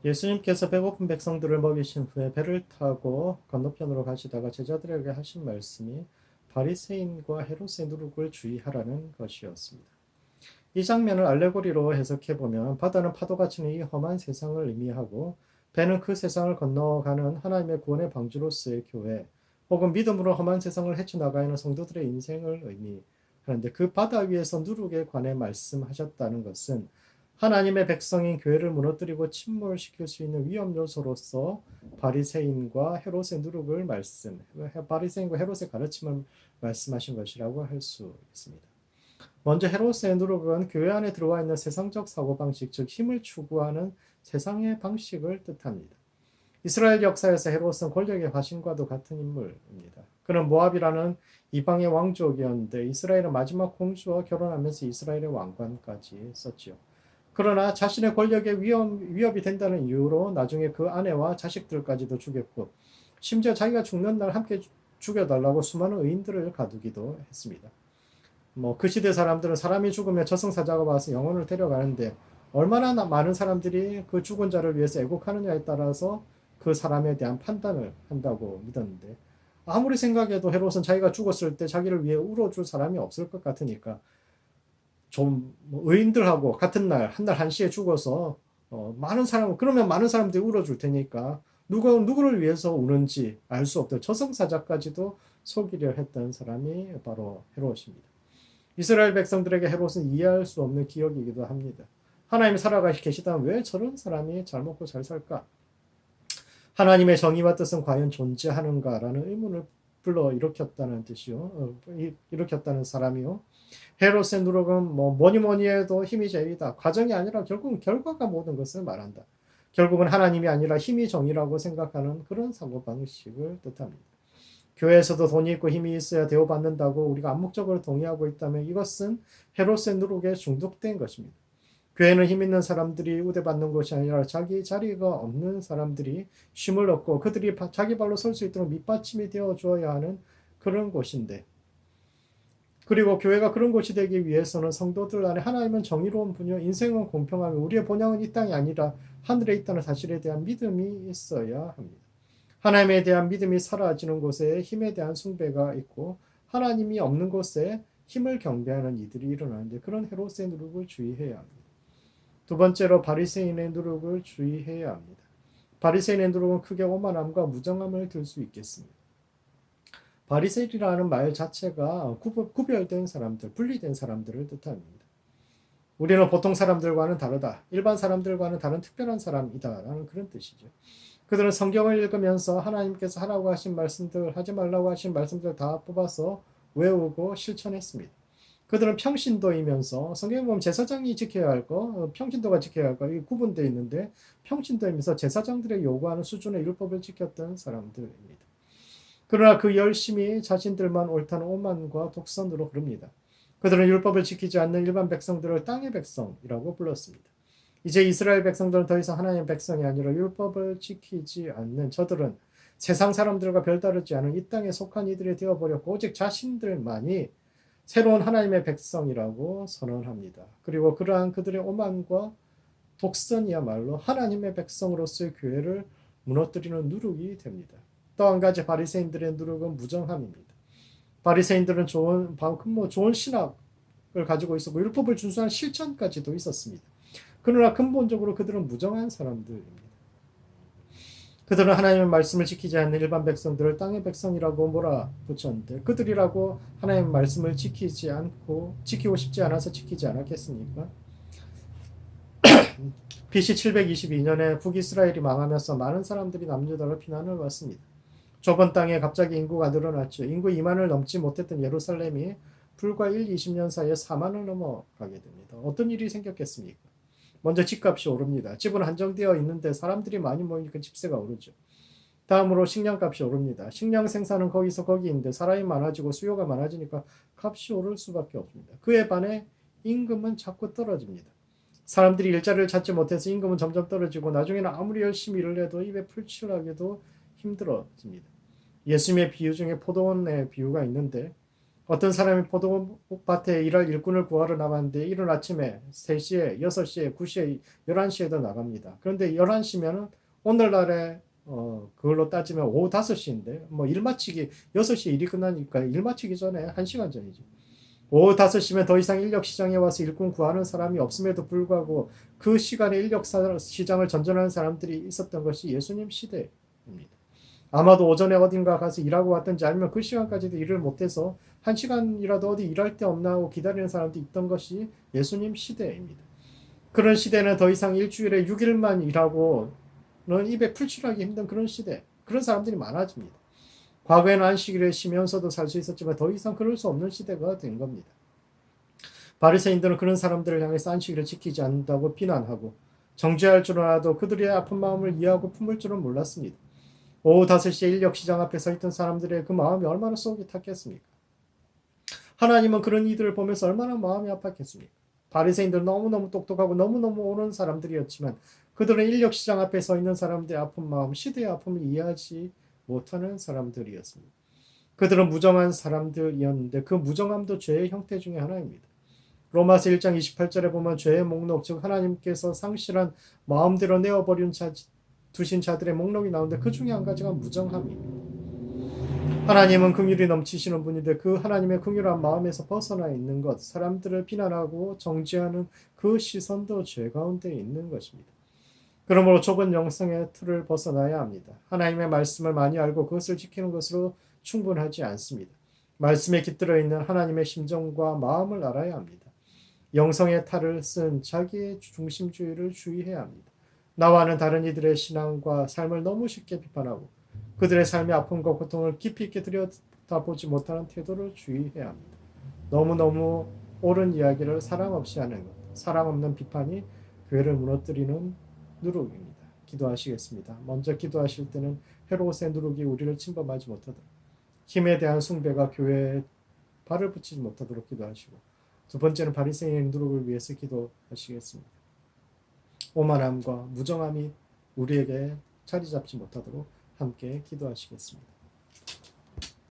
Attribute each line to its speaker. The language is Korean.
Speaker 1: 예수님께서 배고픈 백성들을 먹이신 후에 배를 타고 건너편으로 가시다가 제자들에게 하신 말씀이 바리새인과 헤롯의 누룩을 주의하라는 것이었습니다. 이 장면을 알레고리로 해석해 보면 바다는 파도가 치는 이 험한 세상을 의미하고 배는 그 세상을 건너가는 하나님의 구원의 방주로서의 교회 혹은 믿음으로 험한 세상을 헤쳐나가야 하는 성도들의 인생을 의미하는데 그 바다 위에서 누룩에 관해 말씀하셨다는 것은 하나님의 백성인 교회를 무너뜨리고 침몰시킬 수 있는 위험 요소로서 바리새인과 헤롯의 누룩을 바리새인과 헤롯의 가르침을 말씀하신 것이라고 할 수 있습니다. 먼저 헤롯의 누룩은 교회 안에 들어와 있는 세상적 사고방식, 즉 힘을 추구하는 세상의 방식을 뜻합니다. 이스라엘 역사에서 헤롯은 권력의 화신과도 같은 인물입니다. 그는 모압이라는 이방의 왕족이었는데 이스라엘의 마지막 공주와 결혼하면서 이스라엘의 왕관까지 썼지요. 그러나 자신의 권력에 위협이 된다는 이유로 나중에 그 아내와 자식들까지도 죽였고 심지어 자기가 죽는 날 함께 죽여달라고 수많은 의인들을 가두기도 했습니다. 그 시대 사람들은 사람이 죽으면 저승사자가 와서 영혼을 데려가는데 얼마나 많은 사람들이 그 죽은 자를 위해서 애국하느냐에 따라서 그 사람에 대한 판단을 한다고 믿었는데 아무리 생각해도 헤롯은 자기가 죽었을 때 자기를 위해 울어줄 사람이 없을 것 같으니까 좀 의인들하고 같은 날, 한 날 한시에 죽어서 그러면 많은 사람들이 울어줄 테니까 누구를 위해서 우는지 알 수 없던 저승사자까지도 속이려 했던 사람이 바로 헤롯입니다. 이스라엘 백성들에게 헤롯은 이해할 수 없는 기억이기도 합니다. 하나님이 살아가 계시다면 왜 저런 사람이 잘 먹고 잘 살까? 하나님의 정의와 뜻은 과연 존재하는가라는 의문을 불러 일으켰다는 뜻이요. 일으켰다는 사람이요. 헤롯의 누룩은 뭐니 해도 힘이 제일이다. 과정이 아니라 결국은 결과가 모든 것을 말한다. 결국은 하나님이 아니라 힘이 정의라고 생각하는 그런 사고방식을 뜻합니다. 교회에서도 돈이 있고 힘이 있어야 대우받는다고 우리가 암묵적으로 동의하고 있다면 이것은 헤롯의 누룩에 중독된 것입니다. 교회는 힘 있는 사람들이 우대받는 것이 아니라 자기 자리가 없는 사람들이 쉼을 얻고 그들이 자기 발로 설 수 있도록 밑받침이 되어 주어야 하는 그런 곳인데 그리고 교회가 그런 곳이 되기 위해서는 성도들 안에 하나님은 정의로운 분이요 인생은 공평하며 우리의 본향은 이 땅이 아니라 하늘에 있다는 사실에 대한 믿음이 있어야 합니다. 하나님에 대한 믿음이 사라지는 곳에 힘에 대한 숭배가 있고 하나님이 없는 곳에 힘을 경배하는 이들이 일어나는데 그런 헤롯의 누룩을 주의해야 합니다. 두 번째로 바리새인의 누룩을 주의해야 합니다. 바리새인의 누룩은 크게 오만함과 무정함을 들 수 있겠습니다. 바리새인이라는 말 자체가 구별된 사람들, 분리된 사람들을 뜻합니다. 우리는 보통 사람들과는 다르다. 일반 사람들과는 다른 특별한 사람이다라는 그런 뜻이죠. 그들은 성경을 읽으면서 하나님께서 하라고 하신 말씀들, 하지 말라고 하신 말씀들 다 뽑아서 외우고 실천했습니다. 그들은 평신도이면서 성경에 보면 제사장이 지켜야 할 거, 평신도가 지켜야 할 거, 이 구분되어 있는데 평신도이면서 제사장들의 요구하는 수준의 율법을 지켰던 사람들입니다. 그러나 그 열심이 자신들만 옳다는 오만과 독선으로 흐릅니다. 그들은 율법을 지키지 않는 일반 백성들을 땅의 백성이라고 불렀습니다. 이제 이스라엘 백성들은 더 이상 하나님의 백성이 아니라 율법을 지키지 않는 저들은 세상 사람들과 별다르지 않은 이 땅에 속한 이들이 되어버렸고 오직 자신들만이 새로운 하나님의 백성이라고 선언합니다. 그리고 그러한 그들의 오만과 독선이야말로 하나님의 백성으로서의 교회를 무너뜨리는 누룩이 됩니다. 또 한 가지 바리새인들의 누룩은 무정함입니다. 바리새인들은 좋은 신학을 가지고 있었고 율법을 준수한 실천까지도 있었습니다. 그러나 근본적으로 그들은 무정한 사람들입니다. 그들은 하나님의 말씀을 지키지 않는 일반 백성들을 땅의 백성이라고 몰아붙였는데 그들이라고 하나님의 말씀을 지키고 싶지 않아서 지키지 않았겠습니까? BC 722년에 북이스라엘이 망하면서 많은 사람들이 남유다로 피난을 왔습니다. 좁은 땅에 갑자기 인구가 늘어났죠. 인구 2만을 넘지 못했던 예루살렘이 불과 20년 사이에 4만을 넘어가게 됩니다. 어떤 일이 생겼겠습니까? 먼저 집값이 오릅니다. 집은 한정되어 있는데 사람들이 많이 모이니까 집세가 오르죠. 다음으로 식량값이 오릅니다. 식량 생산은 거기서 거기인데 사람이 많아지고 수요가 많아지니까 값이 오를 수밖에 없습니다. 그에 반해 임금은 자꾸 떨어집니다. 사람들이 일자리를 찾지 못해서 임금은 점점 떨어지고 나중에는 아무리 열심히 일을 해도 입에 풀칠하기도 힘들어집니다. 예수님의 비유 중에 포도원의 비유가 있는데 어떤 사람이 포도밭에 일할 일꾼을 구하러 나갔는데 이른 아침에 3시에, 6시에, 9시에, 11시에도 나갑니다. 그런데 11시면은 오늘날에 그걸로 따지면 오후 5시인데 뭐 일 마치기 6시에 일이 끝나니까 일 마치기 전에 1시간 전이죠. 오후 5시면 더 이상 인력 시장에 와서 일꾼 구하는 사람이 없음에도 불구하고 그 시간에 인력 시장을 전전하는 사람들이 있었던 것이 예수님 시대입니다. 아마도 오전에 어딘가 가서 일하고 왔든지 아니면 그 시간까지도 일을 못해서 1시간이라도 어디 일할 데 없나 하고 기다리는 사람도 있던 것이 예수님 시대입니다. 그런 시대는 더 이상 일주일에 6일만 일하고는 입에 풀칠하기 힘든 그런 시대, 그런 사람들이 많아집니다. 과거에는 안식일에 쉬면서도 살 수 있었지만 더 이상 그럴 수 없는 시대가 된 겁니다. 바리새인들은 그런 사람들을 향해서 안식일을 지키지 않는다고 비난하고 정죄할 줄 알아도 그들의 아픈 마음을 이해하고 품을 줄은 몰랐습니다. 오후 5시에 인력시장 앞에 서 있던 사람들의 그 마음이 얼마나 속이 탔겠습니까? 하나님은 그런 이들을 보면서 얼마나 마음이 아팠겠습니까? 바리새인들은 너무너무 똑똑하고 너무너무 옳은 사람들이었지만 그들은 인력시장 앞에 서 있는 사람들의 아픈 마음, 시대의 아픔을 이해하지 못하는 사람들이었습니다. 그들은 무정한 사람들이었는데 그 무정함도 죄의 형태 중에 하나입니다. 로마서 1장 28절에 보면 죄의 목록, 즉 하나님께서 상실한 마음대로 내어버린 두신 자들의 목록이 나오는데 그 중에 한 가지가 무정함입니다. 하나님은 긍휼이 넘치시는 분인데 그 하나님의 긍휼한 마음에서 벗어나 있는 것, 사람들을 비난하고 정죄하는 그 시선도 죄 가운데 있는 것입니다. 그러므로 좁은 영성의 틀을 벗어나야 합니다. 하나님의 말씀을 많이 알고 그것을 지키는 것으로 충분하지 않습니다. 말씀에 깃들어 있는 하나님의 심정과 마음을 알아야 합니다. 영성의 탈을 쓴 자기의 중심주의를 주의해야 합니다. 나와는 다른 이들의 신앙과 삶을 너무 쉽게 비판하고 그들의 삶의 아픔과 고통을 깊이 있게 들여다보지 못하는 태도를 주의해야 합니다. 너무너무 옳은 이야기를 사랑 없이 하는 것, 사랑 없는 비판이 교회를 무너뜨리는 누룩입니다. 기도하시겠습니다. 먼저 기도하실 때는 헤롯의 누룩이 우리를 침범하지 못하도록, 힘에 대한 숭배가 교회에 발을 붙이지 못하도록 기도하시고, 두 번째는 바리새인의 누룩을 위해서 기도하시겠습니다. 오만함과 무정함이 우리에게 자리 잡지 못하도록 함께 기도하시겠습니다.